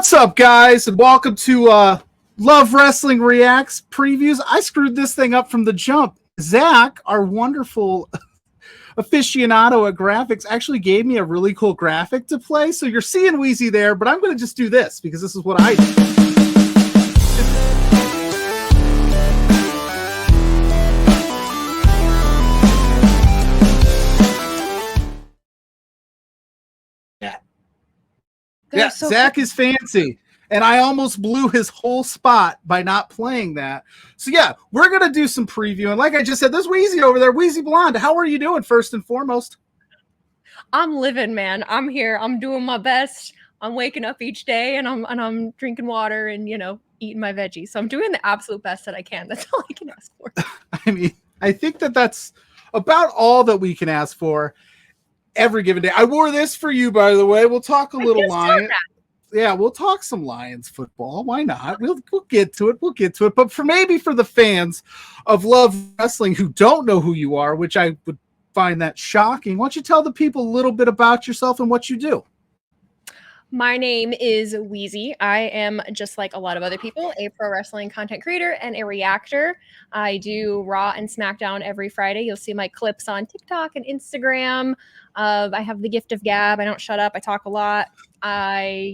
What's up, guys, and welcome to Love Wrestling Reacts previews. I screwed this thing up from the jump. Zach, our wonderful aficionado at graphics, actually gave me a really cool graphic to play. So you're seeing Wheezy there, but I'm going to just do this because this is what I do. Yeah, so Zach is fancy, and I almost blew his whole spot by not playing that. So yeah, we're gonna do some preview, and like I just said, there's Wheezy over there, Wheezy Blonde. How are you doing, first and foremost? I'm living, man. I'm here. I'm doing my best. I'm waking up each day, and I'm drinking water and eating my veggies. So I'm doing the absolute best that I can. That's all I can ask for. I mean, I think that's about all that we can ask for. Every given day. I wore this for you, by the way. We'll talk a little Lions. Yeah, we'll talk some Lions football. Why not? We'll get to it. We'll get to it. But for the fans of Love Wrestling who don't know who you are, which I would find that shocking, why don't you tell the people a little bit about yourself and what you do? My name is Wheezy. I am, just like a lot of other people, a pro wrestling content creator and a reactor. I do Raw and SmackDown every Friday. You'll see my clips on TikTok and Instagram. I have the gift of gab. I don't shut up. I talk a lot. I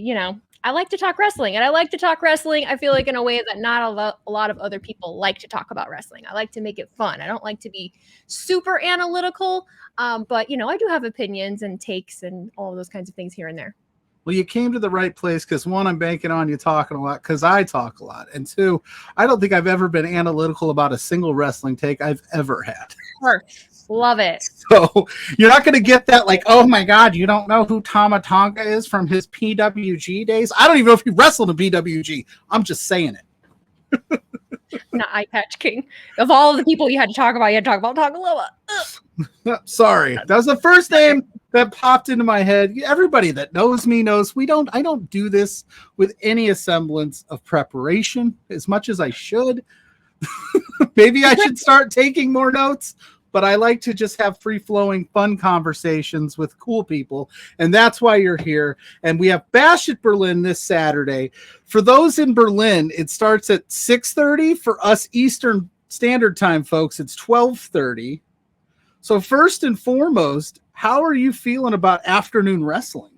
like to talk wrestling, and I like to talk wrestling, I feel like, in a way that not a lot of other people like to talk about wrestling. I like to make it fun. I don't like to be super analytical, but I do have opinions and takes and all of those kinds of things here and there. Well, you came to the right place because, one, I'm banking on you talking a lot because I talk a lot. And two, I don't think I've ever been analytical about a single wrestling take I've ever had. Perfect. Love it. So you're not going to get that like, oh, my God, you don't know who Tama Tonga is from his PWG days? I don't even know if he wrestled in PWG. I'm just saying it. Not Eye Patch King. Of all of the people you had to talk about Tongaloa. Sorry. That was the first name that popped into my head. Everybody that knows me knows I don't do this with any semblance of preparation as much as I should. Maybe I should start taking more notes, but I like to just have free-flowing, fun conversations with cool people, and that's why you're here. And we have Bash at Berlin this Saturday. For those in Berlin, it starts at 6:30. For us Eastern Standard Time folks, it's 12:30. So first and foremost, how are you feeling about afternoon wrestling?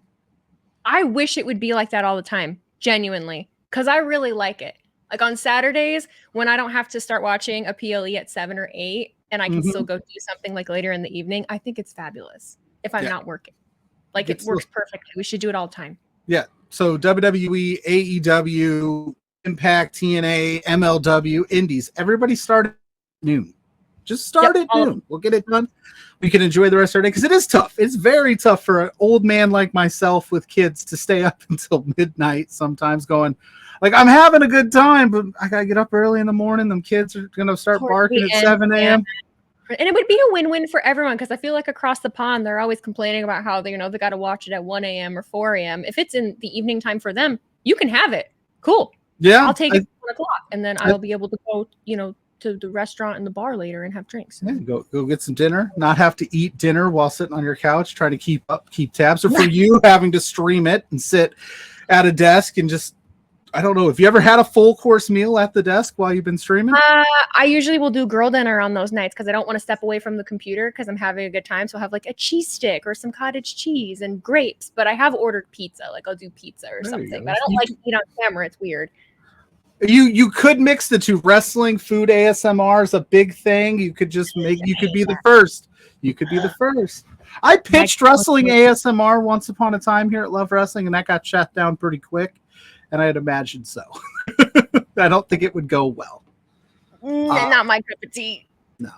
I wish it would be like that all the time, genuinely, because I really like it. Like on Saturdays, when I don't have to start watching a PLE at 7 or 8, and I can still go do something like later in the evening, I think it's fabulous if I'm not working. Like, it works perfectly. We should do it all the time. Yeah. So WWE, AEW, Impact, TNA, MLW, Indies, everybody started at noon. Just start at noon. We'll get it done. We can enjoy the rest of our day because it is tough. It's very tough for an old man like myself with kids to stay up until midnight sometimes going, like, I'm having a good time, but I got to get up early in the morning. Them kids are going to start barking at 7 a.m. And it would be a win-win for everyone because I feel like across the pond, they're always complaining about how they got to watch it at 1 a.m. or 4 a.m. If it's in the evening time for them, you can have it. Cool. Yeah. I'll take it at 1 o'clock, and then I'll be able to go, to the restaurant and the bar later and have drinks. Yeah, go get some dinner, not have to eat dinner while sitting on your couch, try to keep tabs. Or for you, having to stream it and sit at a desk and just, I don't know. Have you ever had a full course meal at the desk while you've been streaming? I usually will do girl dinner on those nights because I don't want to step away from the computer because I'm having a good time. So I'll have like a cheese stick or some cottage cheese and grapes. But I have ordered pizza. Like, I'll do pizza or something. But I don't like to eat on camera. It's weird. You could mix the two. Wrestling, food, ASMR is a big thing. You could just you could be the first. You could be the first. I pitched wrestling ASMR once upon a time here at Love Wrestling, and that got shut down pretty quick. And I'd imagine so. I don't think it would go well. Not my cup of tea. No.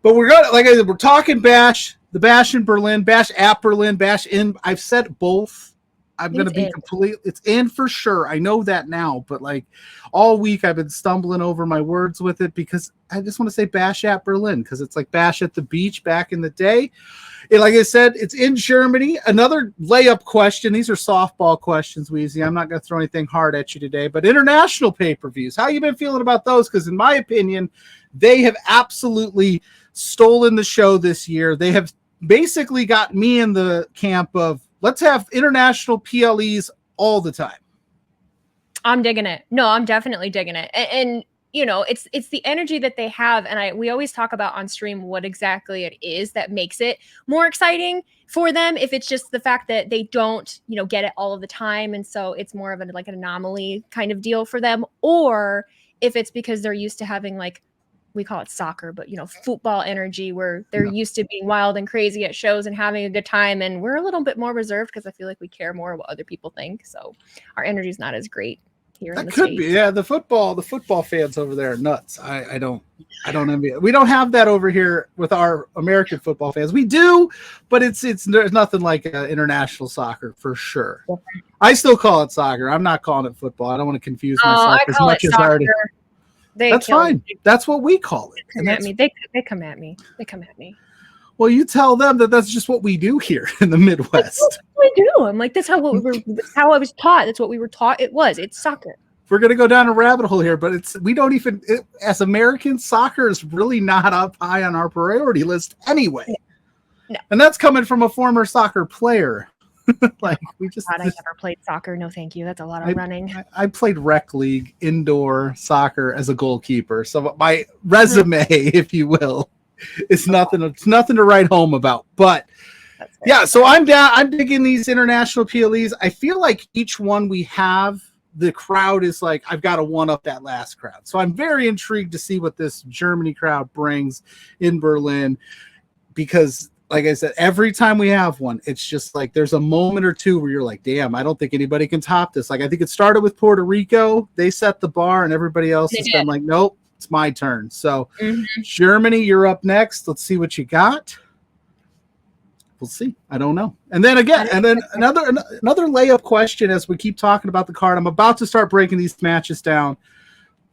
But we're going to, like I said, we're talking Bash, the Bash in Berlin, Bash at Berlin, Bash in. I've said both. I'm going to be it's in for sure. I know that now, but like all week I've been stumbling over my words with it because I just want to say Bash at Berlin because it's like Bash at the beach back in the day. And like I said, it's in Germany. Another layup question. These are softball questions, Wheezy. I'm not going to throw anything hard at you today, but international pay-per-views. How you been feeling about those? Because in my opinion, they have absolutely stolen the show this year. They have basically got me in the camp of, let's have international PLEs all the time. I'm digging it. No, I'm definitely digging it. And you know, it's the energy that they have. And we always talk about on stream what exactly it is that makes it more exciting for them. If it's just the fact that they don't, you know, get it all of the time. And so it's more of an like an anomaly kind of deal for them. Or if it's because they're used to having like, we call it soccer, but you know, football energy where they're used to being wild and crazy at shows and having a good time. And we're a little bit more reserved because I feel like we care more what other people think. So our energy is not as great. That could be, yeah. The football fans over there are nuts. I don't envy it. We don't have that over here with our American football fans. We do, but there's nothing like international soccer for sure. I still call it soccer. I'm not calling it football. I don't want to confuse myself as much as I already. That's fine. That's what we call it. They come at me. Well, you tell them that that's just what we do here in the Midwest. That's what we do. I'm like, that's how I was taught. That's what we were taught. It's soccer. We're going to go down a rabbit hole here, but as Americans, soccer is really not up high on our priority list anyway. No. And that's coming from a former soccer player. I never played soccer. No, thank you. That's a lot of running. I played rec league indoor soccer as a goalkeeper. So my resume, if you will, is nothing. It's nothing to write home about. But yeah, so I'm down. I'm digging these international PLEs. I feel like each one we have, the crowd is like, I've got to one up that last crowd. So I'm very intrigued to see what this Germany crowd brings in Berlin, because like I said, every time we have one, it's just like there's a moment or two where you're like, damn, I don't think anybody can top this. Like I think it started with Puerto Rico. They set the bar and everybody else has been like, nope, it's my turn. So Germany, you're up next. Let's see what you got. We'll see. I don't know. And then again, another layup question as we keep talking about the card. I'm about to start breaking these matches down.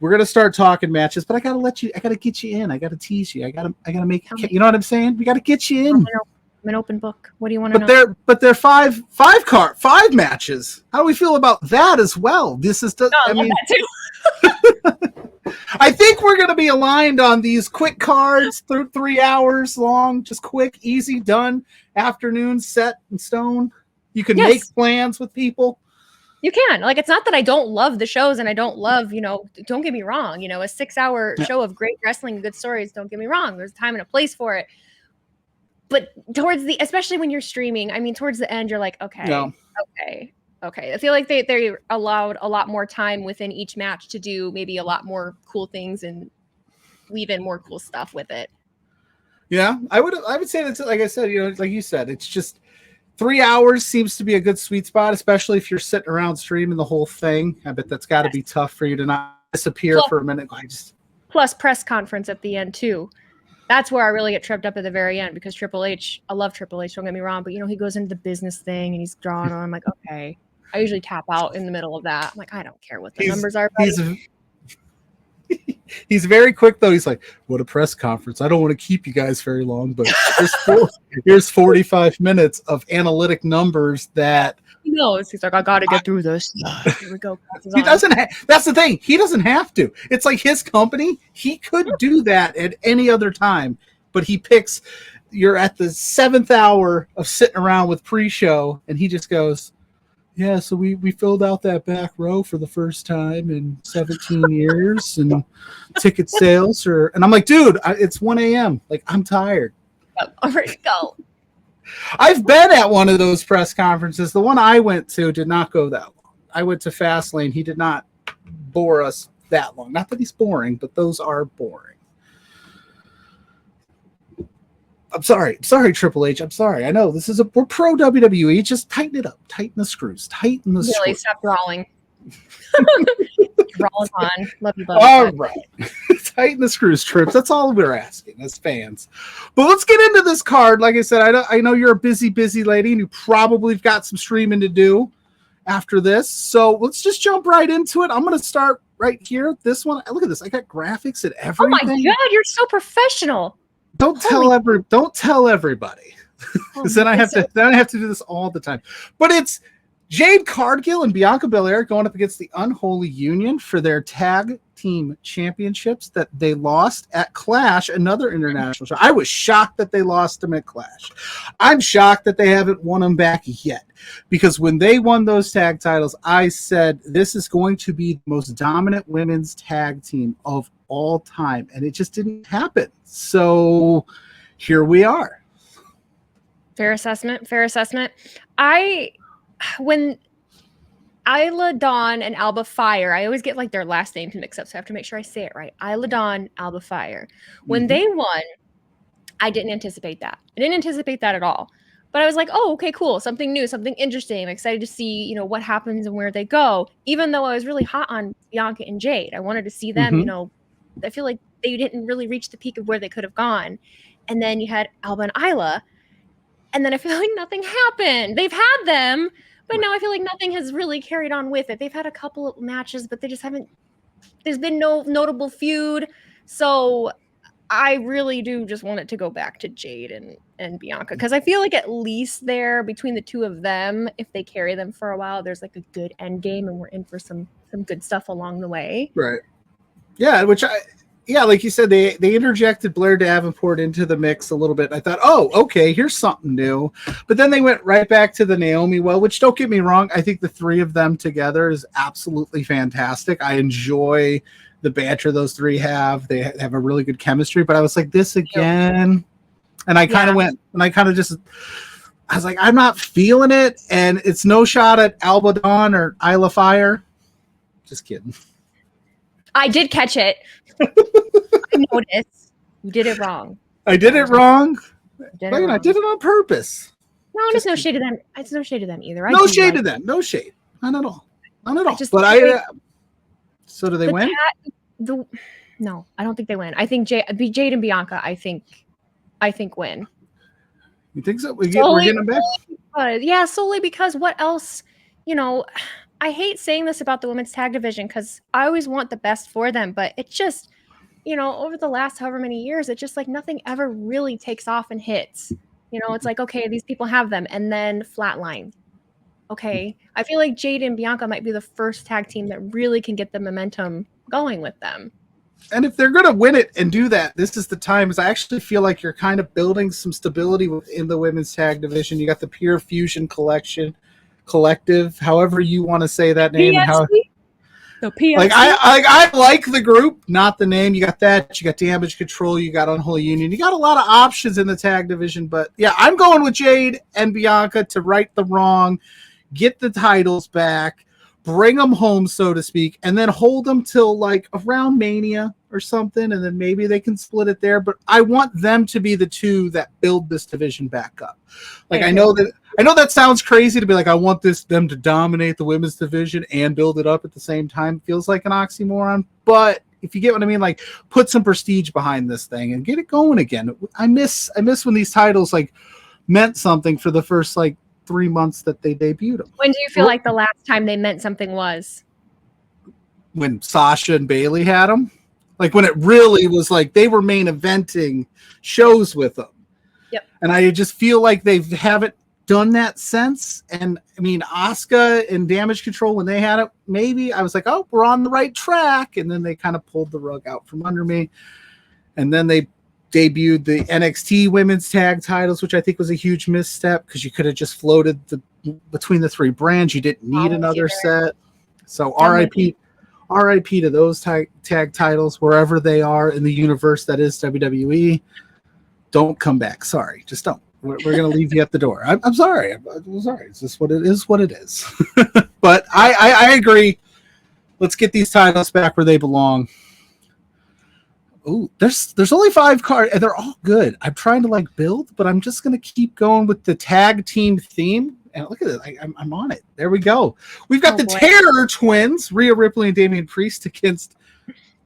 We're gonna start talking matches, but I gotta get you in. I gotta tease you. I gotta make you know what I'm saying? We gotta get you in. I'm an open book. What do you want to know? But they're five matches. How do we feel about that as well? This is I think we're gonna be aligned on these quick cards through 3 hours long, just quick, easy, done, afternoon, set in stone. You can make plans with people. You can. Like, it's not that I don't love the shows and I don't love, don't get me wrong, a 6-hour show of great wrestling, good stories. Don't get me wrong. There's a time and a place for it. But especially when you're streaming, I mean, towards the end, you're like, okay. I feel like they allowed a lot more time within each match to do maybe a lot more cool things and weave in more cool stuff with it. Yeah, I would say that's, like I said, like you said, it's just 3 hours seems to be a good sweet spot, especially if you're sitting around streaming the whole thing. I bet that's got to be tough for you to not disappear for a minute. Plus press conference at the end too. That's where I really get tripped up at the very end, because Triple H, I love Triple H, don't get me wrong, but he goes into the business thing and he's drawing on. I'm like, okay. I usually tap out in the middle of that. I'm like, I don't care what the numbers are. He's very quick though. He's like, what a press conference. I don't want to keep you guys very long, but here's 45 minutes of analytic numbers that he knows. He's like, I got to get through this. Here we go. He doesn't that's the thing. He doesn't have to. It's like his company. He could do that at any other time, but he picks, you're at the 7th hour of sitting around with pre-show and he just goes, yeah, so we filled out that back row for the first time in 17 years, and ticket sales and I'm like, dude, it's 1 a.m. Like, I'm tired. I'm ready to go. I've been at one of those press conferences. The one I went to did not go that long. I went to Fastlane. He did not bore us that long. Not that he's boring, but those are boring. I'm sorry, Triple H. I'm sorry. I know we're pro WWE. Just tighten it up. Tighten the screws. Tighten the screws. Really, stop drawing. Drawing on. Love you, buddy. All right. Tighten the screws, Trips. That's all we're asking as fans. But let's get into this card. Like I said, I know you're a busy lady, and you probably have got some streaming to do after this. So let's just jump right into it. I'm going to start right here. This one. Look at this. I got graphics and everything. Oh my God, you're so professional. Don't tell everybody, because then I have to do this all the time. But it's Jade Cargill and Bianca Belair going up against the Unholy Union for their tag team championships that they lost at Clash, another international show. I was shocked that they lost them at Clash. I'm shocked that they haven't won them back yet, because when they won those tag titles, I said this is going to be the most dominant women's tag team of all time, and it just didn't happen. So here we are. Fair assessment. When Isla Dawn and Alba Fire, I always get like their last names mixed up, so I have to make sure I say it right. Isla Dawn, Alba Fire. When they won, I didn't anticipate that. I didn't anticipate that at all. But I was like, oh, okay, cool. Something new, something interesting. I'm excited to see, you know, what happens and where they go. Even though I was really hot on Bianca and Jade. I wanted to see them, you know, I feel like they didn't really reach the peak of where they could have gone. And then you had Alba and Isla. And then I feel like nothing happened. They've had them, but now I feel like nothing has really carried on with it. They've had a couple of matches, but they just haven't, there's been no notable feud. So I really do just want it to go back to Jade and Bianca, because I feel like at least there, between the two of them, if they carry them for a while, there's like a good end game and we're in for some good stuff along the way. Right. Yeah, like you said, they interjected Blair Davenport into the mix a little bit. I thought, oh, okay, here's something new. But then they went right back to the Naomi well, which, don't get me wrong, I think the three of them together is absolutely fantastic. I enjoy the banter those three have. They have a really good chemistry. But I was like, this again? And I kind of went, and I was like, I'm not feeling it. And it's no shot at Alba Dawn or Isla Fire. Just kidding. I did catch it. I noticed. You did it wrong. I did it wrong. I did it on purpose. No, it's no shade to them. It's no shade to them either. No shade to them. No shade. Not at all. Not at all. But so do they win? No, I don't think they win. I think Jade and Bianca, I think win. You think so? We're getting them back? Yeah, solely because what else, you know, I hate saying this about the women's tag division because I always want the best for them, but it just, you know, over the last however many years, it just like nothing ever really takes off and hits. You know, it's like, okay, these people have them and then flatline. Okay. I feel like Jade and Bianca might be the first tag team that really can get the momentum going with them. And if they're going to win it and do that, this is the time. Because I actually feel like you're kind of building some stability within the women's tag division. You got the Pure Fusion Collective, however you want to say that name. The PFC. Like I like the group, not the name. You got that. You got Damage Control. You got Unholy Union. You got a lot of options in the tag division. But yeah, I'm going with Jade and Bianca to right the wrong, get the titles back, bring them home, so to speak, and then hold them till like around Mania or something, and then maybe they can split it there. But I want them to be the two that build this division back up. Like I know that sounds crazy to be like, I want them to dominate the women's division and build it up at the same time. It feels like an oxymoron, but if you get what I mean, like put some prestige behind this thing and get it going again. I miss when these titles like meant something for the first like 3 months that they debuted them. When do you feel like the last time they meant something was? When Sasha and Bailey had them. Like when it really was like they were main eventing shows with them. Yep. And I just feel like they haven't done that since. And I mean, Asuka and Damage Control, when they had it, maybe I was like, oh, we're on the right track. And then they kind of pulled the rug out from under me. And then they debuted the NXT women's tag titles, which I think was a huge misstep because you could have just floated between the three brands. You didn't need another set. So RIP to those tag titles wherever they are in the universe that is WWE. Don't come back. Sorry, just don't. We're going to leave you at the door. I'm sorry. I'm sorry. It's just what it is. What it is. But I agree. Let's get these titles back where they belong. Ooh, there's only 5 cards, and they're all good. I'm trying to like build, but I'm just going to keep going with the tag team theme. And look at it. I'm on it. There we go. We've got the Terror Twins, Rhea Ripley and Damian Priest against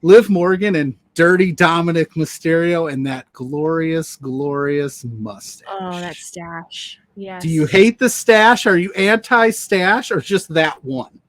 Liv Morgan and Dirty Dominic Mysterio and that glorious, glorious mustache. Oh, that stash. Yes. Do you hate the stash? Are you anti-stash or just that one?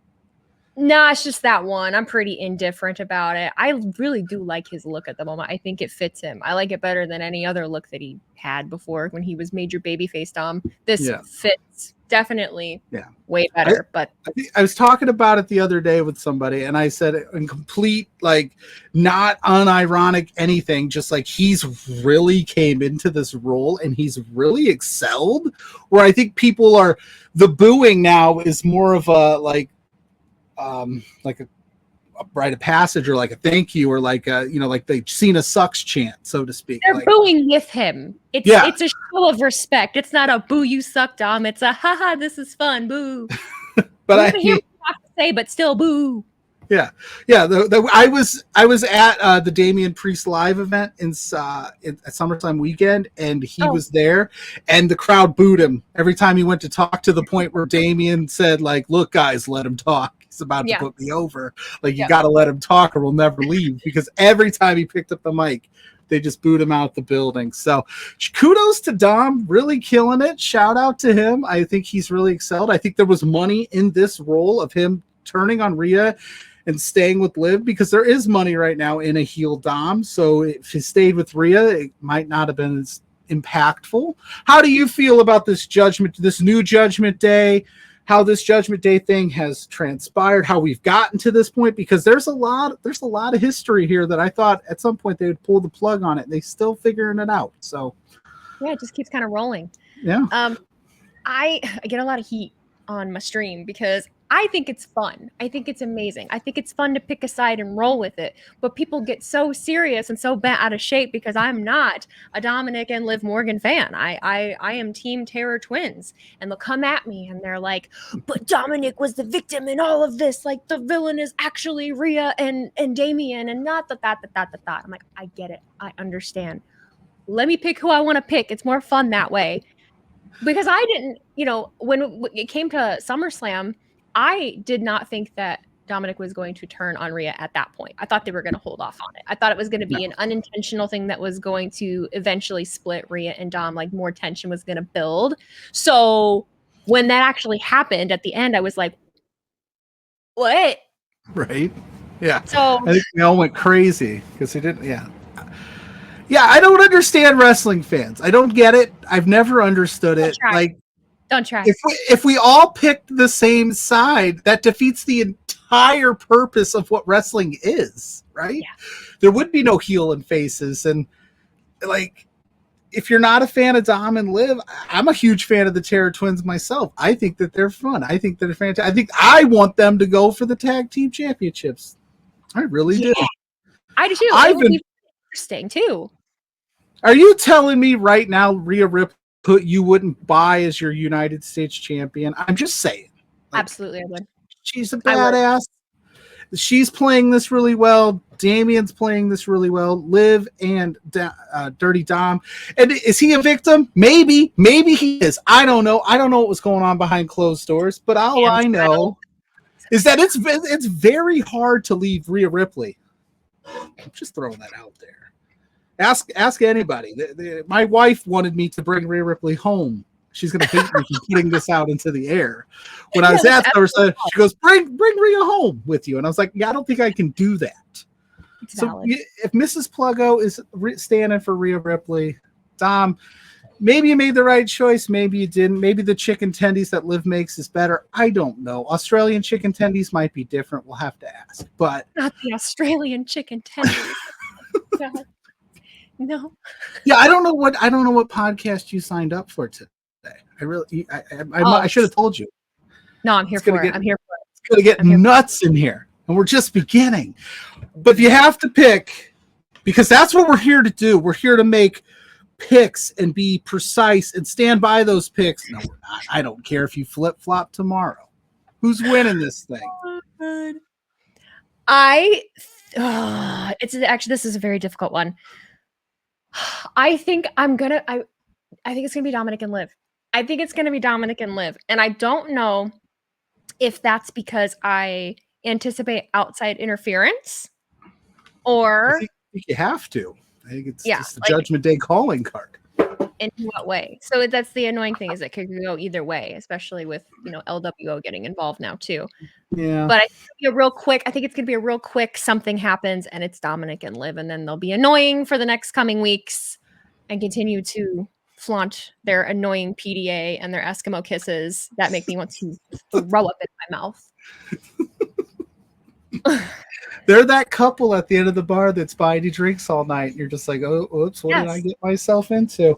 No, it's just that one. I'm pretty indifferent about it. I really do like his look at the moment. I think it fits him. I like it better than any other look that he had before when he was major babyface Dom. This fits definitely Yeah. way better. But I was talking about it the other day with somebody, and I said in complete, like, not unironic anything, just like he's really came into this role and he's really excelled. Where I think people are, the booing now is more of a like a rite of passage, or like a thank you, or like a, you know, like the Cena sucks chant, so to speak. they're like, booing with him. It's a show of respect. It's not a boo you suck, Dom. It's a haha, this is fun, boo. But I hear what you have to say, but still boo. Yeah. I was at the Damian Priest live event at SummerSlam weekend, and he was there, and the crowd booed him every time he went to talk, to the point where Damian said, like, "Look, guys, let him talk. He's about to put me over. Like, you got to let him talk, or we'll never leave." Because every time he picked up the mic, they just booed him out the building. So kudos to Dom, really killing it. Shout out to him. I think he's really excelled. I think there was money in this role of him turning on Rhea and staying with Liv, because there is money right now in a heel Dom. So if he stayed with Rhea, it might not have been as impactful. How do you feel about this new Judgment Day? How this Judgment Day thing has transpired, how we've gotten to this point, because there's a lot of history here that I thought at some point they would pull the plug on it. They're still figuring it out. So yeah, it just keeps kind of rolling. Yeah. I get a lot of heat on my stream because I think it's fun. I think it's amazing. I think it's fun to pick a side and roll with it. But people get so serious and so bent out of shape because I'm not a Dominic and Liv Morgan fan. I am Team Terror Twins. And they'll come at me and they're like, but Dominic was the victim in all of this. Like, the villain is actually Rhea and Damian, and not that. I'm like, I get it. I understand. Let me pick who I want to pick. It's more fun that way. Because I didn't, when it came to SummerSlam, I did not think that Dominic was going to turn on Rhea at that point. I thought they were going to hold off on it. I thought it was going to be an unintentional thing that was going to eventually split Rhea and Dom, like more tension was going to build. So when that actually happened at the end, I was like, what? Right. Yeah. So I think we all went crazy because they didn't. Yeah. Yeah. I don't understand wrestling fans. I don't get it. I've never understood it. Like, don't try. If we all picked the same side, that defeats the entire purpose of what wrestling is, right? Yeah. There would be no heel and faces. And like, if you're not a fan of Dom and Liv, I'm a huge fan of the Terror Twins myself. I think that they're fun. I think they're fantastic. I think I want them to go for the tag team championships. I really do. I do too. It would be interesting too. Are you telling me right now, Rhea Ripley, you wouldn't buy as your United States champion? I'm just saying. Like, absolutely, I would. She's a badass. She's playing this really well. Damian's playing this really well. Liv and Dirty Dom. And is he a victim? Maybe. Maybe he is. I don't know. I don't know what was going on behind closed doors. But all I know is that it's very hard to leave Rhea Ripley. I'm just throwing that out there. Ask anybody. My wife wanted me to bring Rhea Ripley home. She's going to hate me for putting this out into the air. When I was at SummerSlam, she goes, bring Rhea home with you. And I was like, yeah, I don't think I can do that. So if Mrs. Pluggo is standing for Rhea Ripley, Dom, maybe you made the right choice. Maybe you didn't. Maybe the chicken tendies that Liv makes is better. I don't know. Australian chicken tendies might be different. We'll have to ask. But not the Australian chicken tendies. God. No. Yeah, I don't know what podcast you signed up for today. I should have told you. No, I'm here for it. I'm here for it. It's gonna get nuts in here, and we're just beginning. But if you have to pick, because that's what we're here to do. We're here to make picks and be precise and stand by those picks. No, we're not. I don't care if you flip flop tomorrow. Who's winning this thing? This is a very difficult one. I think I think it's gonna be Dominic and Liv. I think it's gonna be Dominic and Liv, and I don't know if that's because I anticipate outside interference, or I think you have to. I think it's just the Judgment Day calling card. In what way? So that's the annoying thing, is it could go either way, especially with LWO getting involved now too. Yeah. But I think it's gonna be a real quick something happens and it's Dominic and Liv, and then they'll be annoying for the next coming weeks and continue to flaunt their annoying PDA and their Eskimo kisses that make me want to throw up in my mouth. They're that couple at the end of the bar that's buying you drinks all night. And you're just like, oh, oops, what did I get myself into?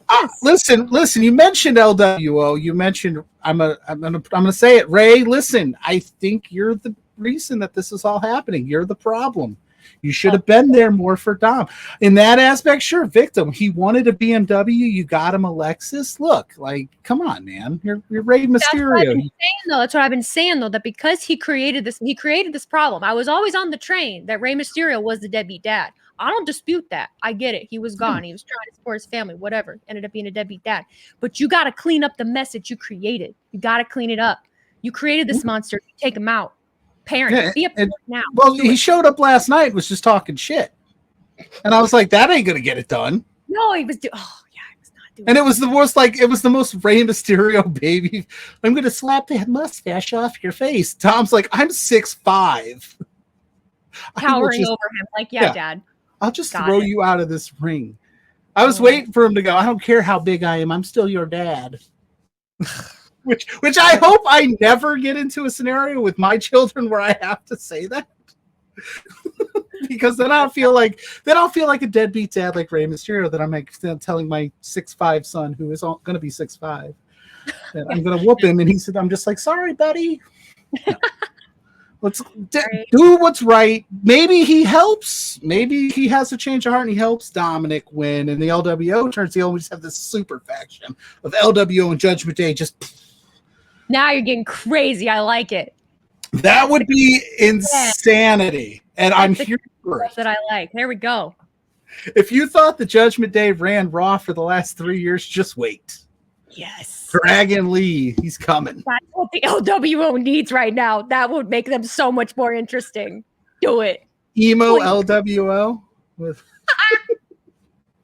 Yes. Listen. You mentioned LWO. You mentioned I'm gonna say it, Ray. Listen, I think you're the reason that this is all happening. You're the problem. You should have been there more for Dom. In that aspect, sure, victim. He wanted a BMW. You got him a Lexus. Look, like, come on, man. You're Rey Mysterio. That's what I've been saying, though, that because he created this problem. I was always on the train that Rey Mysterio was the deadbeat dad. I don't dispute that. I get it. He was gone. He was trying to support his family, whatever. Ended up being a deadbeat dad. But you got to clean up the mess that you created. You got to clean it up. You created this monster. You take him out. Parent, be a parent now. Well, he showed up last night, was just talking shit. And I was like, that ain't going to get it done. No, he was he was not doing And it was the most Rey Mysterio baby. I'm going to slap that mustache off your face. Tom's like, I'm 6'5". Towering over him. Like, yeah, Dad. I'll just throw you out of this ring. I was waiting for him to go, I don't care how big I am. I'm still your dad. Which I hope I never get into a scenario with my children where I have to say that. Because then I'll feel like a deadbeat dad like Rey Mysterio that I'm like telling my 6'5" son who is going to be 6'5" that I'm going to whoop him, and he said, I'm just like, sorry, buddy. No. Let's do what's right. Maybe he helps. Maybe he has a change of heart and he helps Dominic win. And the LWO turns heel. We just have this super faction of LWO and Judgment Day. Now you're getting crazy. I like it. That would be insanity. And I'm here for it. That I like. There we go. If you thought the Judgment Day ran Raw for the last 3 years, just wait. Yes. Dragon Lee, he's coming. That's what the LWO needs right now. That would make them so much more interesting. Do it. Emo please. LWO with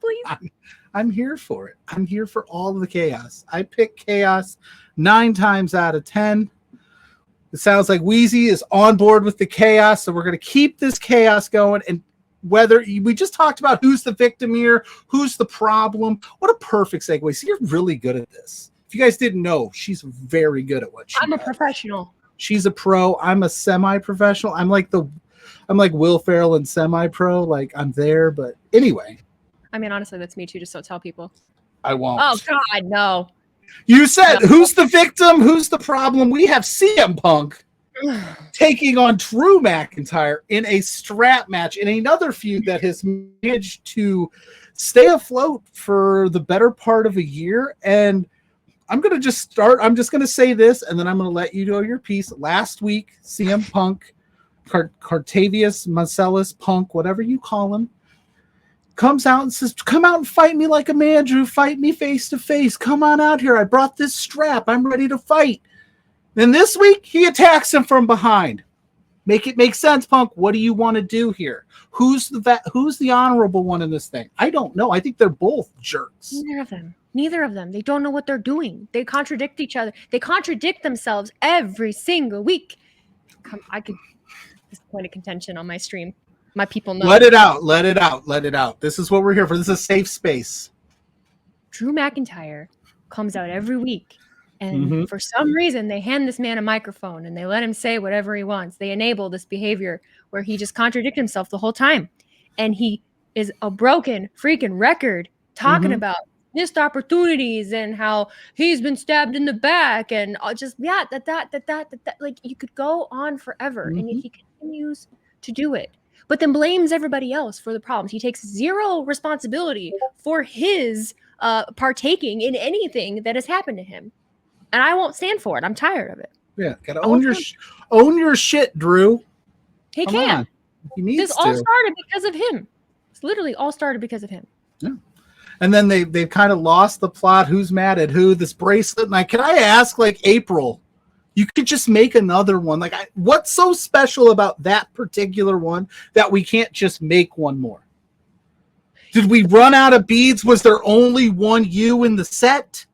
please. I'm here for it. I'm here for all of the chaos. I pick chaos 9 times out of 10. It sounds like Wheezy is on board with the chaos, so we're going to keep this chaos going. And whether we just talked about who's the victim here, who's the problem. What a perfect segue. See, you're really good at this. If you guys didn't know, she's very good at what she I'm does. A professional. She's a pro. I'm a semi-professional. I'm like Will Ferrell and semi-pro. Like, I'm there, but anyway. I mean, honestly, that's me too. Just don't tell people. I won't. Oh God, no. You said who's the victim? Who's the problem? We have CM Punk taking on Drew McIntyre in a strap match in another feud that has managed to stay afloat for the better part of a year. And I'm going to just start. I'm just going to say this, and then I'm going to let you know your piece. Last week, CM Punk, Cartavius, Marcellus Punk, whatever you call him, comes out and says, come out and fight me like a man, Drew. Fight me face to face. Come on out here. I brought this strap. I'm ready to fight. Then this week, he attacks him from behind. Make it make sense, Punk. What do you want to do here? Who's the honorable one in this thing? I don't know. I think they're both jerks. Neither of them. They don't know what they're doing. They contradict each other. They contradict themselves every single week. I could this point of contention on my stream. My people know. Let it out. Let it out. Let it out. This is what we're here for. This is a safe space. Drew McIntyre comes out every week. And for some reason, they hand this man a microphone and they let him say whatever he wants. They enable this behavior where he just contradicts himself the whole time. And he is a broken freaking record talking about missed opportunities and how he's been stabbed in the back and just, that. Like, you could go on forever. And yet he continues to do it. But then blames everybody else for the problems. He takes zero responsibility for his partaking in anything that has happened to him. And I won't stand for it. I'm tired of it. Yeah, gotta own your shit, Drew. He can't. He needs this all started because of him. It's literally all started because of him. Yeah. And then they've kind of lost the plot. Who's mad at who? This bracelet. And can I ask, like, April, you could just make another one. Like, what's so special about that particular one that we can't just make one more? Did we run out of beads? Was there only one you in the set?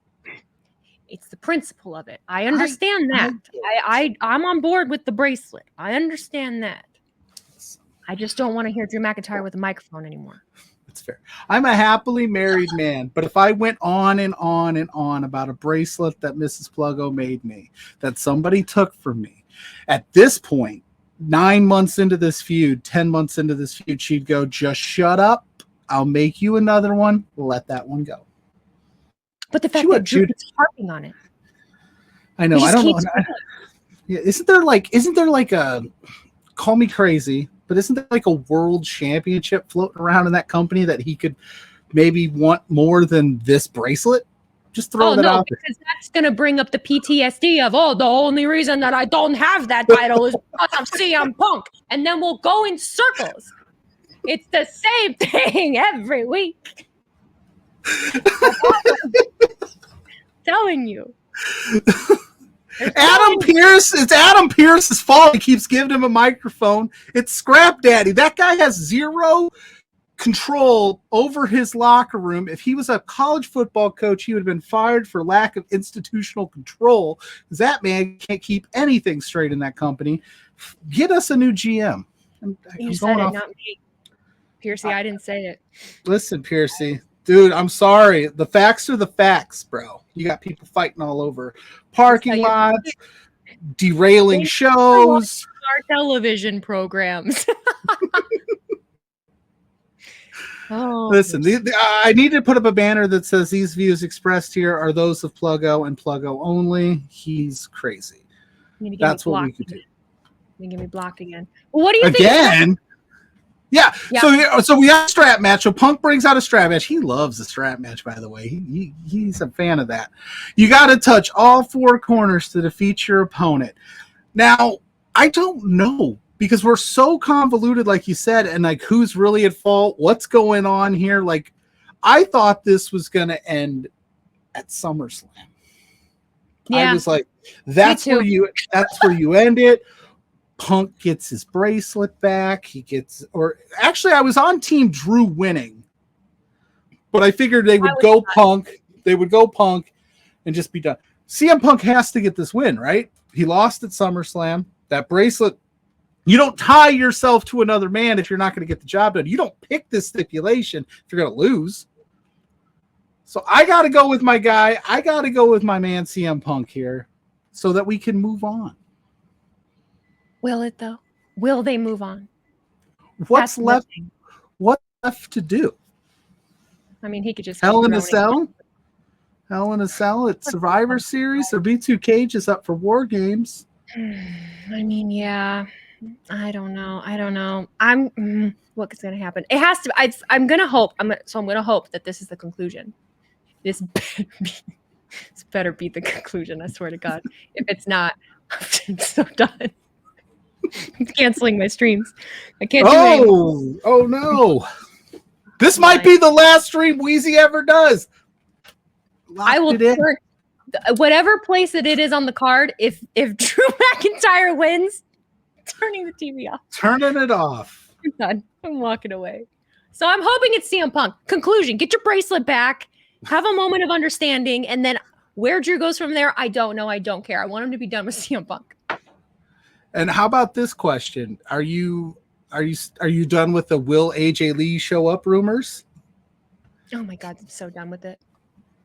It's the principle of it. I understand that. I'm on board with the bracelet. I understand that. I just don't want to hear Drew McIntyre with a microphone anymore. That's fair. I'm a happily married man, but if I went on and on and on about a bracelet that Mrs. Pluggo made me, that somebody took from me, at this point, 9 months into this feud, 10 months into this feud, she'd go, just shut up. I'll make you another one. Let that one go. But the fact that Drew is harping on it. I know. I don't know. Yeah, isn't there like a, call me crazy, but isn't there like a world championship floating around in that company that he could maybe want more than this bracelet? Just throw that out there. Because that's going to bring up the PTSD of, the only reason that I don't have that title is because of CM Punk. And then we'll go in circles. It's the same thing every week. Telling you. Adam Pearce, it's Adam Pearce's fault. He keeps giving him a microphone. It's Scrap Daddy. That guy has zero control over his locker room. If he was a college football coach, he would have been fired for lack of institutional control, because that man can't keep anything straight in that company. Get us a new GM. You said it, not me. Piercy, I didn't say it. Listen, Piercy. Dude, I'm sorry. The facts are the facts, bro. You got people fighting all over parking lots, derailing shows. Our television programs. Listen, I need to put up a banner that says these views expressed here are those of Pluggo and Pluggo only. He's crazy. That's what we could do. You get me blocked again. Well, what do you think? Again? Yeah. So we have a strap match. So Punk brings out a strap match. He loves the strap match, by the way. He's a fan of that. You got to touch all four corners to defeat your opponent. Now, I don't know, because we're so convoluted, like you said, and like who's really at fault, what's going on here. Like, I thought this was going to end at SummerSlam. Yeah. I was like, that's where you end it. Punk gets his bracelet back. I was on Team Drew winning, but I figured they would go Punk. They would go Punk and just be done. CM Punk has to get this win, right? He lost at SummerSlam. That bracelet, you don't tie yourself to another man if you're not going to get the job done. You don't pick this stipulation if you're going to lose. So I got to go with my guy. I got to go with my man CM Punk here so that we can move on. Will it, though? Will they move on? What's left? What's left to do? I mean, he could just Hell in a Cell. Hell in a Cell at Survivor Series. Or B2 Cage is up for War Games. I mean, yeah. I don't know. What's going to happen? It has to. I'm going to hope. I'm going to hope that this is the conclusion. This better be the conclusion. I swear to God. If it's not, I'm so done. I'm canceling my streams. I can't do it. Oh no. This might be the last stream Wheezy ever does. I will turn whatever place that it is on the card. If Drew McIntyre wins, turning the TV off. Turning it off. I'm done. I'm walking away. So I'm hoping it's CM Punk. Conclusion, get your bracelet back. Have a moment of understanding. And then where Drew goes from there, I don't know. I don't care. I want him to be done with CM Punk. And how about this question? Are you done with the will AJ Lee show up rumors? Oh my God, I'm so done with it.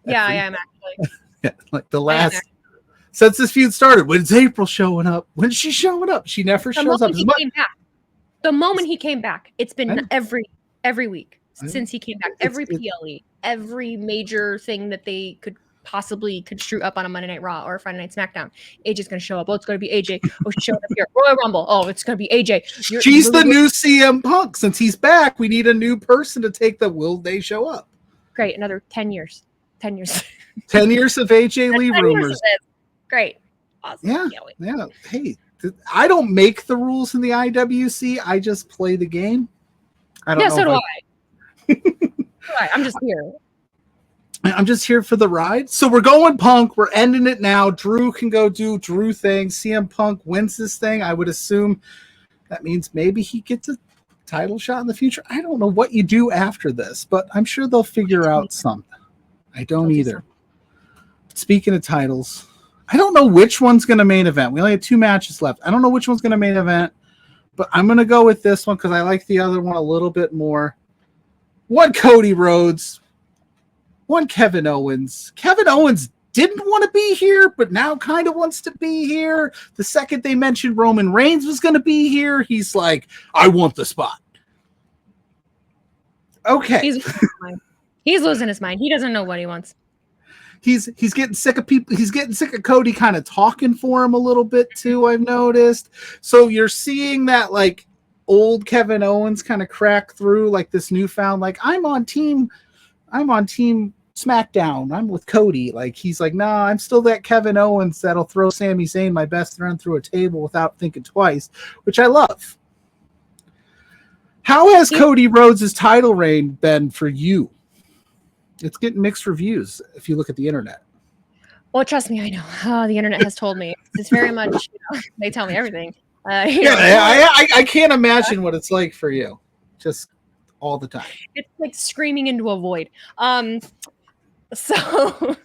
Yeah, I am actually. Yeah, like the last since this feud started. When's April showing up? When's she showing up? She never shows up. The moment he came back, it's been every week since he came back. Every PLE, every major thing that they could possibly construe up on a Monday Night Raw or a Friday Night SmackDown. AJ's going to show up. Oh, it's going to be AJ. Oh, she's showing up here. Royal Rumble. Oh, it's going to be AJ. She's the new CM Punk. Since he's back, we need a new person to take the will they show up. Great. Another 10 years. 10 years. 10 years of AJ Lee rumors. Great. Awesome. Yeah. Hey, I don't make the rules in the IWC. I just play the game. I don't know. So do I. I'm just here. I'm just here for the ride. So we're going Punk. We're ending it now. Drew can go do Drew things. CM Punk wins this thing. I would assume that means maybe he gets a title shot in the future. I don't know what you do after this, but I'm sure they'll figure out something. I don't either. Speaking of titles, I don't know which one's going to main event. We only have 2 matches left. I don't know which one's going to main event, but I'm going to go with this one because I like the other one a little bit more. one Cody Rhodes, one Kevin Owens. Kevin Owens didn't want to be here, but now kind of wants to be here. The second they mentioned Roman Reigns was going to be here, he's like, I want the spot. Okay. He's losing his mind. He doesn't know what he wants. He's getting sick of people. He's getting sick of Cody kind of talking for him a little bit too, I've noticed. So you're seeing that like old Kevin Owens kind of crack through, like this newfound, like I'm on team SmackDown. I'm with Cody. Like he's like, nah, I'm still that Kevin Owens that'll throw Sami Zayn, my best friend, through a table without thinking twice, which I love. How has Cody Rhodes' title reign been for you? It's getting mixed reviews if you look at the internet. Well, trust me, I know. Oh, the internet has told me. It's very much, they tell me everything. I can't imagine what it's like for you. Just all the time. It's like screaming into a void. So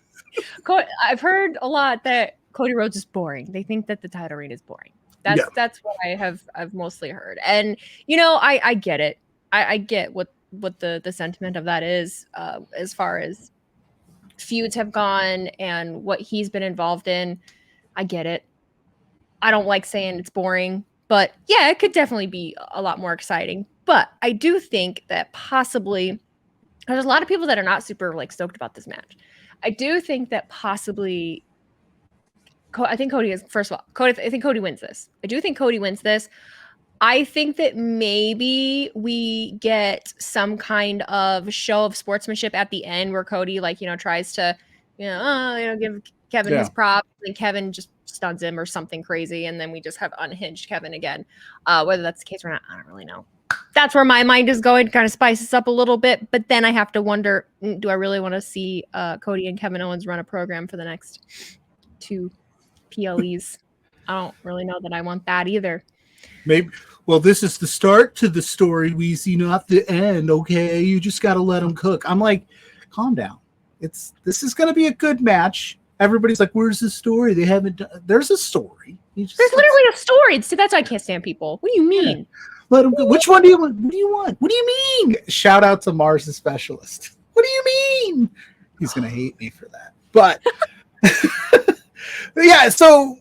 I've heard a lot that Cody Rhodes is boring. They think that the title reign is boring. That's what I've mostly heard. And I get it. I get what the sentiment of that is, as far as feuds have gone and what he's been involved in. I get it. I don't like saying it's boring, but yeah, it could definitely be a lot more exciting. But I do think that possibly there's a lot of people that are not super like stoked about this match. I do think that possibly I think Cody is, first of all, I think Cody wins this. I do think Cody wins this. I think that maybe we get some kind of show of sportsmanship at the end where Cody, tries to, give Kevin his props, and Kevin just stuns him or something crazy, and then we just have unhinged Kevin again. Whether that's the case or not, I don't really know. That's where my mind is going, kind of spice this up a little bit. But then I have to wonder, do I really want to see Cody and Kevin Owens run a program for the next 2 PLEs? I don't really know that I want that either. Maybe. Well, this is the start to the story, Wheezy, not the end. Okay, you just got to let them cook. I'm like, calm down. This is going to be a good match. Everybody's like, "Where's the story?" They haven't. There's a story. There's literally a story. See, that's why I can't stand people. What do you mean? Yeah. Let them go. Which one do you want? What do you want? What do you mean? Shout out to Mars, the specialist. What do you mean? He's going to hate me for that. But yeah, so.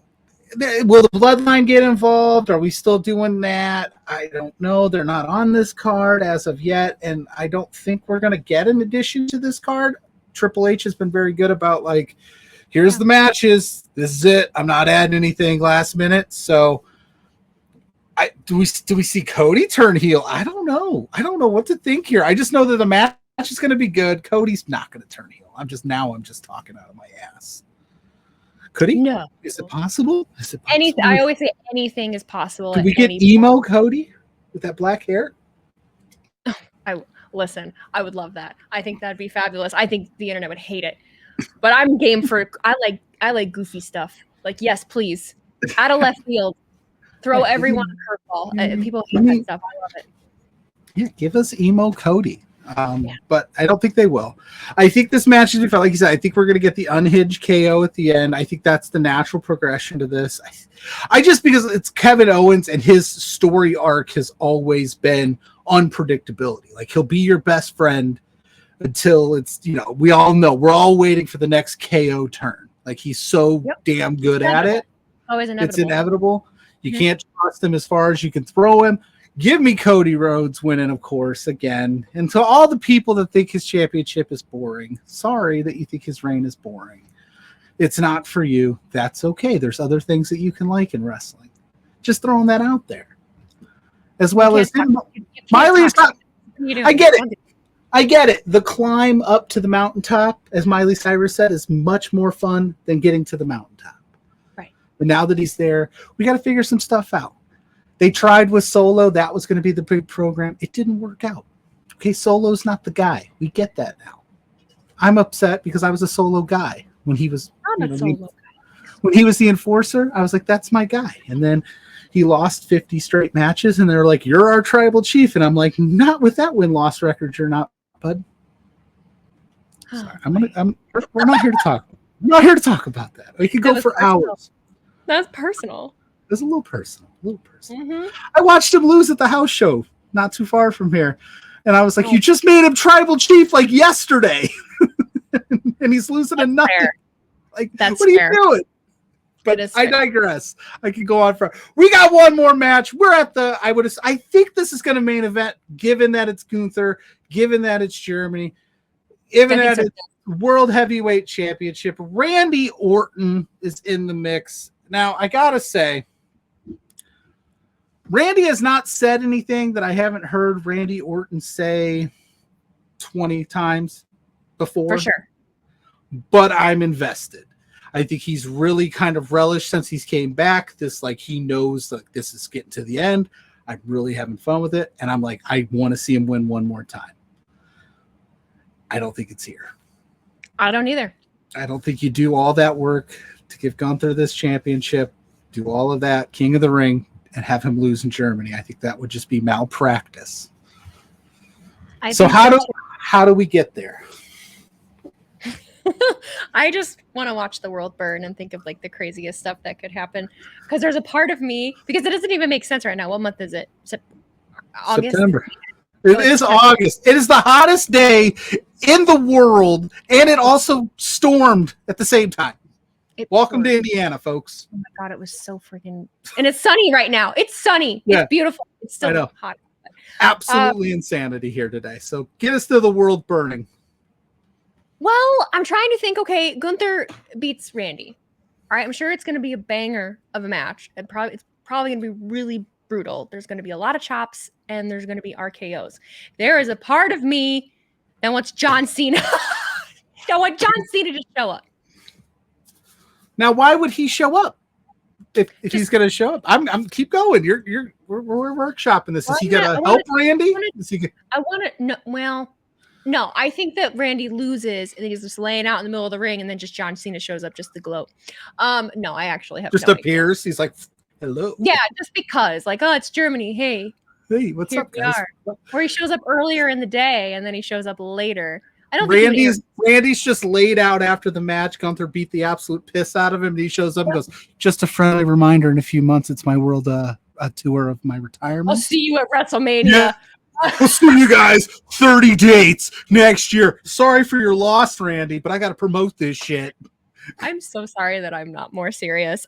Will the bloodline get involved? Are we still doing that? I don't know. They're not on this card as of yet, and I don't think we're going to get an addition to this card. Triple H has been very good about here's the matches. This is it. I'm not adding anything last minute. So, do we see Cody turn heel? I don't know. I don't know what to think here. I just know that the match is going to be good. Cody's not going to turn heel. I'm just talking out of my ass. Could he? No. Is it possible? Anything. I always say anything is possible. Could we get emo Cody with that black hair? I would love that. I think that'd be fabulous. I think the internet would hate it, but I'm game for. I like goofy stuff. Yes, please. Out of left field, throw everyone a curveball. People hate that stuff. I love it. Yeah, give us emo Cody. But I don't think they will. I think this match is, like you said, I think we're going to get the unhinged KO at the end. I think that's the natural progression to this. I just, because it's Kevin Owens and his story arc has always been unpredictability. He'll be your best friend until it's, we all know we're all waiting for the next KO turn. He's so damn good at it. Always inevitable. It's inevitable. You can't trust him as far as you can throw him. Give me Cody Rhodes winning, of course, again. And to all the people that think his championship is boring, sorry that you think his reign is boring. It's not for you. That's okay. There's other things that you can like in wrestling. Just throwing that out there. As well as Miley is not. I get it. I get it. The climb up to the mountaintop, as Miley Cyrus said, is much more fun than getting to the mountaintop. Right. But now that he's there, we got to figure some stuff out. They tried with Solo. That was going to be the big program. It didn't work out. Okay, Solo's not the guy. We get that now. I'm upset because I was a Solo guy when he was. When he was the enforcer, I was like, "That's my guy." And then he lost 50 straight matches, and they're like, "You're our tribal chief," and I'm like, "Not with that win-loss record, you're not, bud." Sorry, we're not here to talk. I'm not here to talk about that. We could go for hours. That's personal. It was a little personal. Mm-hmm. I watched him lose at the house show not too far from here. And I was like, you just made him tribal chief like yesterday. And he's losing to nothing. Fair. Like, That's what are fair. you doing? But I fair. digress. I can go on for. We got one more match. We're at the. I think this is going to main event, given that it's Gunther, given that it's Germany, given that it's World Heavyweight Championship. Randy Orton is in the mix. Now, I gotta say, Randy has not said anything that I haven't heard Randy Orton say 20 times before. For sure. But I'm invested. I think he's really kind of relished since he's came back. This, like, he knows that this is getting to the end. I'm really having fun with it. And I'm like, I want to see him win one more time. I don't think it's here. I don't either. I don't think you do all that work to give Gunther this championship, do all of that, King of the Ring, and have him lose in Germany. I think that would just be malpractice. So how do we get there? I just want to watch the world burn and think of like the craziest stuff that could happen. Because there's a part of me, because it doesn't even make sense right now. What month is it? August? September. It is August. It is the hottest day in the world, and it also stormed at the same time. Welcome to Indiana, folks. Oh my God, it was so freaking... And it's sunny right now. It's sunny. Yeah. It's beautiful. It's still hot. Absolutely insanity here today. So get us to the world burning. Well, I'm trying to think, okay, Gunther beats Randy. All right, I'm sure it's going to be a banger of a match. It's probably going to be really brutal. There's going to be a lot of chops, and there's going to be RKOs. There is a part of me that wants John Cena. I want John Cena to show up. Now, why would he show up? If he's going to show up, I'm keep going. We're workshopping this. Is he going to help Randy? No, I think that Randy loses and he's just laying out in the middle of the ring, and then just John Cena shows up just to gloat. No, I actually have just appears. Idea. He's like, hello. Yeah, just because, like, oh, it's Germany. Hey, what's up, guys? Or he shows up earlier in the day and then he shows up later. I don't. Randy's just laid out after the match. Gunther beat the absolute piss out of him, and he shows up and goes, "Just a friendly reminder. In a few months, it's my world a tour of my retirement. I'll see you at WrestleMania." Yeah. I'll see you guys 30 dates next year. Sorry for your loss, Randy, but I got to promote this shit. I'm so sorry that I'm not more serious.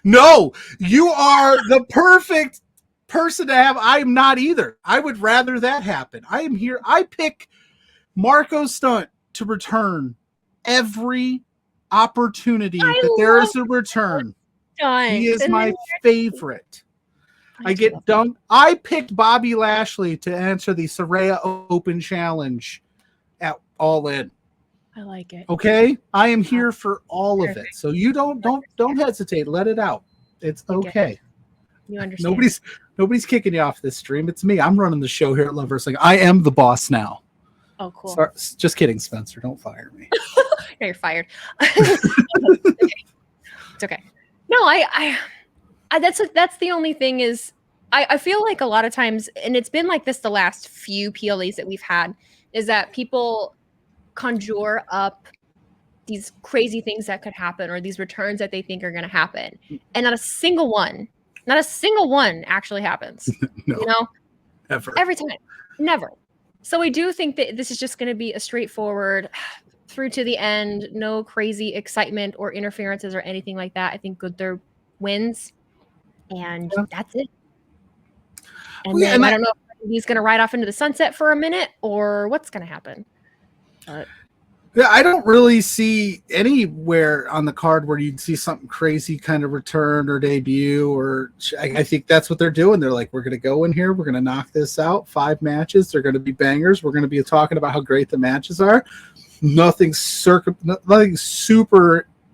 No, you are the perfect person to have. I'm not either. I would rather that happen. I am here. I pick Marco Stunt to return every opportunity that there is a return. He is my favorite. I get dunked. I picked Bobby Lashley to answer the Saraya Open Challenge at All In. I like it. Okay, I am here for all of it. So you don't hesitate. Let it out. It's okay. You understand? Nobody's kicking you off this stream. It's me. I'm running the show here at Love Wrestling. I am the boss now. Oh, cool. Sorry, just kidding, Spencer. Don't fire me. No, you're fired. It's okay. No, I that's the only thing is I feel like a lot of times, and it's been like this the last few PLAs that we've had, is that people conjure up these crazy things that could happen or these returns that they think are going to happen, and not a single one actually happens. No, you know, every time, never. So I do think that this is just going to be a straightforward through to the end, no crazy excitement or interferences or anything like that. I think Gunther wins, and that's it. And then I don't know if he's going to ride off into the sunset for a minute or what's going to happen. Yeah, I don't really see anywhere on the card where you'd see something crazy kind of return or debut. Or I think that's what they're doing. They're like, we're going to go in here. We're going to knock this out. 5 matches. They're going to be bangers. We're going to be talking about how great the matches are. Nothing super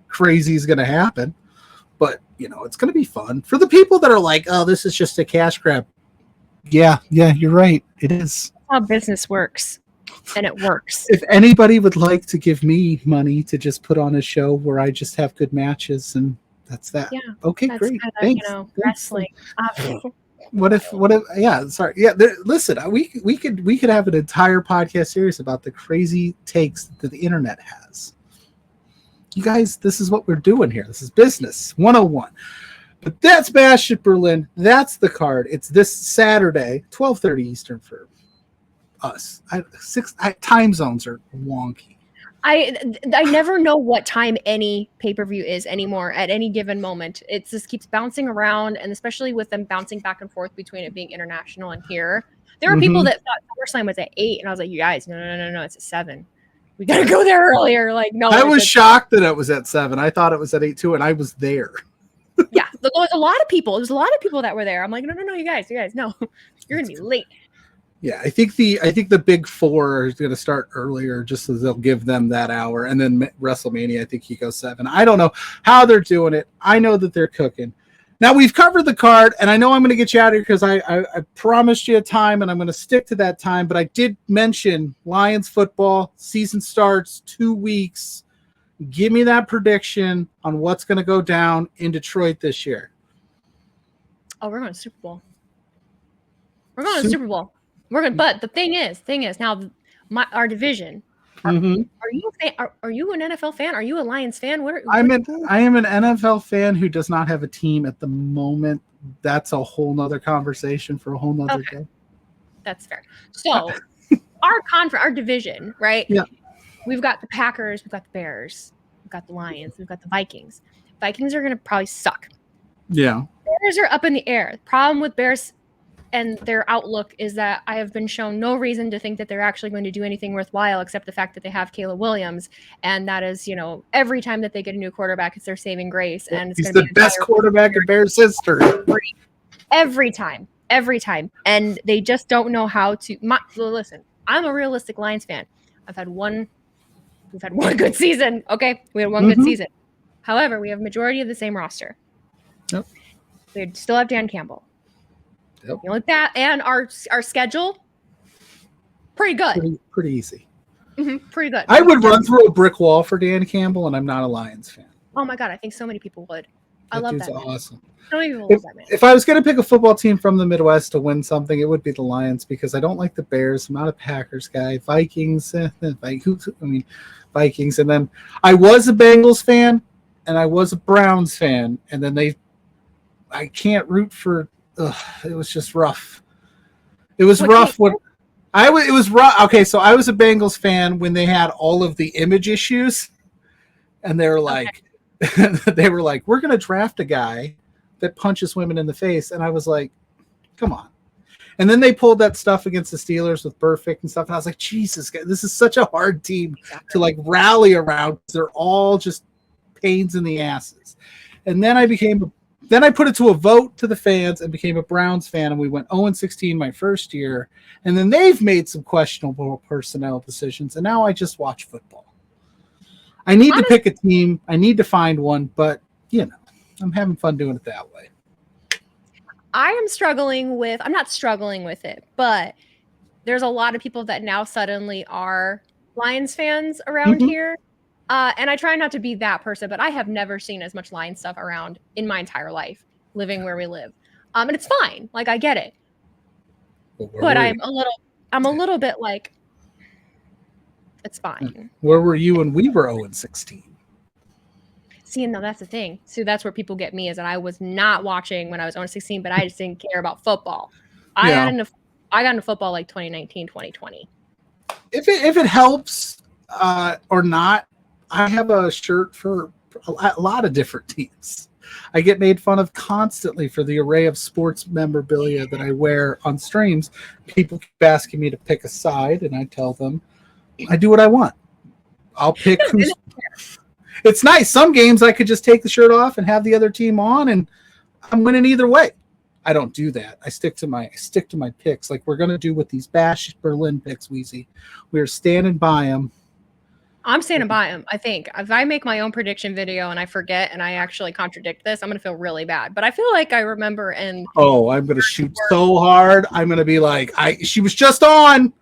crazy is going to happen. But, it's going to be fun. For the people that are like, oh, this is just a cash grab. Yeah, you're right. It is. That's how business works. And it works. If anybody would like to give me money to just put on a show where I just have good matches, and that's that. Yeah, okay, that's great. Kinda, Thanks. Wrestling. What if? Yeah, sorry. Yeah, listen. We could have an entire podcast series about the crazy takes that the internet has. You guys, this is what we're doing here. This is business 101. But that's Bash at Berlin. That's the card. It's this Saturday, 12:30 Eastern for us. Time zones are wonky. I never know what time any pay-per-view is anymore at any given moment. It just keeps bouncing around, and especially with them bouncing back and forth between it being international and here. There are people that thought SummerSlam was at 8, and I was like, you guys, no, it's at 7. We gotta go there earlier. Like, no. I was shocked that it was at 7. I thought it was at 8 too, and I was there. Yeah, there was a lot of people. There's a lot of people that were there. I'm like, no, you guys, no, you're gonna be late. Yeah, I think the big 4 is going to start earlier, just so they'll give them that hour, and then WrestleMania, I think he goes 7. I don't know how they're doing it. I know that they're cooking. Now we've covered the card, and I know I'm going to get you out of here because I promised you a time, and I'm going to stick to that time. But I did mention Lions football season starts 2 weeks. Give me that prediction on what's going to go down in Detroit this year. Oh, we're going to Super Bowl. We're going to Super Bowl. We're gonna, but the thing is now our division. Are you a fan? Are you an NFL fan? Are you a Lions fan? I am an NFL fan who does not have a team at the moment. That's a whole nother conversation for a whole nother day. That's fair. So our division, right? Yeah. We've got the Packers, we've got the Bears, we've got the Lions, we've got the Vikings. Vikings are gonna probably suck. Yeah. Bears are up in the air. The problem with Bears and their outlook is that I have been shown no reason to think that they're actually going to do anything worthwhile except the fact that they have Caleb Williams. And that is, every time that they get a new quarterback, it's their saving grace. And it's he's the best quarterback in Bears history. Every time. And they just don't know how to. Listen, I'm a realistic Lions fan. We've had one good season. Okay. We had one good season. However, we have majority of the same roster. Yep. We still have Dan Campbell. Yep. Like that, and our schedule, pretty good. Pretty easy. Pretty good. I would run through a brick wall for Dan Campbell, and I'm not a Lions fan. Oh my god, I think so many people would. I love that. Awesome. So many people love that man. If I was going to pick a football team from the Midwest to win something, it would be the Lions because I don't like the Bears. I'm not a Packers guy. Vikings. Vikings. And then I was a Bengals fan, and I was a Browns fan, and then I can't root for. It was just rough. It was rough when it was rough. Okay, so I was a Bengals fan when they had all of the image issues, and they were like, we're going to draft a guy that punches women in the face, and I was like, come on. And then they pulled that stuff against the Steelers with Perfect and stuff, and I was like, Jesus, this is such a hard team to rally around. They're all just pains in the asses. And then Then I put it to a vote to the fans and became a Browns fan, and we went 0-16 my first year. And then they've made some questionable personnel decisions, and now I just watch football. I need to pick a team. I need to find one, but, I'm having fun doing it that way. I'm not struggling with it, but there's a lot of people that now suddenly are Lions fans around here. And I try not to be that person, but I have never seen as much Lion stuff around in my entire life, living where we live. And it's fine. Like, I get it. But I'm a little bit like, it's fine. Where were you when we were 0-16? See, no, that's the thing. So that's where people get me, is that I was not watching when I was 0-16, but I just didn't care about football. I got into football like 2019, 2020. If it helps or not, I have a shirt for a lot of different teams. I get made fun of constantly for the array of sports memorabilia that I wear on streams. People keep asking me to pick a side, and I tell them I do what I want. I'll pick who's. It's nice. Some games I could just take the shirt off and have the other team on, and I'm winning either way. I don't do that. I stick to my picks, like we're gonna do with these Bash Berlin picks, Wheezy. We're standing by them. I'm standing by him. I think if I make my own prediction video and I forget and I actually contradict this, I'm going to feel really bad. But I feel like I remember. I'm going to shoot so hard. I'm going to be like, she was just on.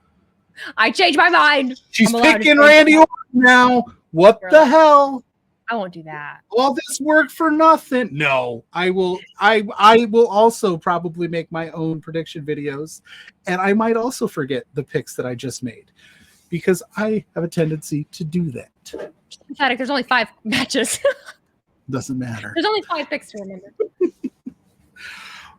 I changed my mind. She's picking Randy Orton now. What the hell? I won't do that. All this work for nothing. No, I will. I will also probably make my own prediction videos, and I might also forget the picks that I just made, because I have a tendency to do that. Pathetic. There's only 5 matches. Doesn't matter. There's only 5 picks to remember.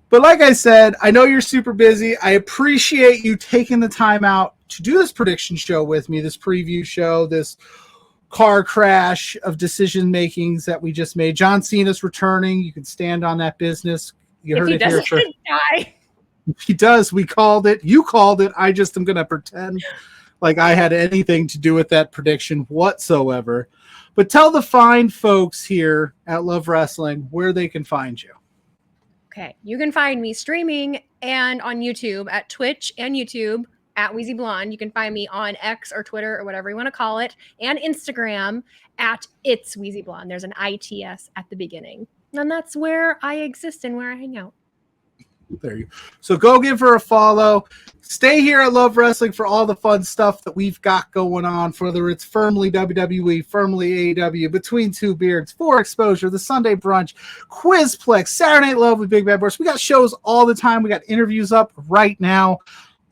But like I said, I know you're super busy. I appreciate you taking the time out to do this prediction show with me, this preview show, this car crash of decision makings that we just made. John Cena's returning. You can stand on that business. You heard it here first. Die. He does. We called it. You called it. I just am going to pretend like I had anything to do with that prediction whatsoever. But tell the fine folks here at Love Wrestling where they can find you. Okay. You can find me streaming and on YouTube at Twitch and YouTube at Wheezy Blonde. You can find me on X or Twitter or whatever you want to call it, and Instagram at It's Wheezy Blonde. There's an ITS at the beginning. And that's where I exist and where I hang out. There you go. So go give her a follow. Stay here at Love Wrestling for all the fun stuff that we've got going on, whether it's firmly WWE, firmly AEW, Between Two Beards, For Exposure, the Sunday Brunch, Quizplex, Saturday Night Love with Big Bad Boris. We got shows all the time. We got interviews up right now.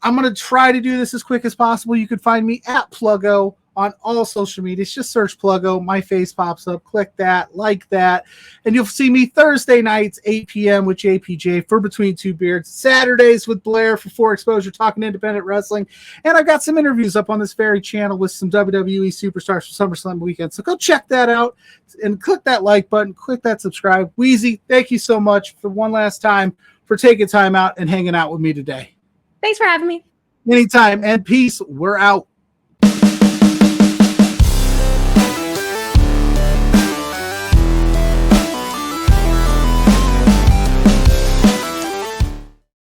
I'm going to try to do this as quick as possible. You can find me at Pluggo on all social medias. Just search Pluggo. My face pops up. Click that, like that. And you'll see me Thursday nights, 8 p.m. with JPJ for Between Two Beards. Saturdays with Blair for Exposure, talking independent wrestling. And I've got some interviews up on this very channel with some WWE superstars for SummerSlam weekend. So go check that out and click that like button. Click that subscribe. Wheezy, thank you so much for one last time for taking time out and hanging out with me today. Thanks for having me. Anytime. And peace. We're out.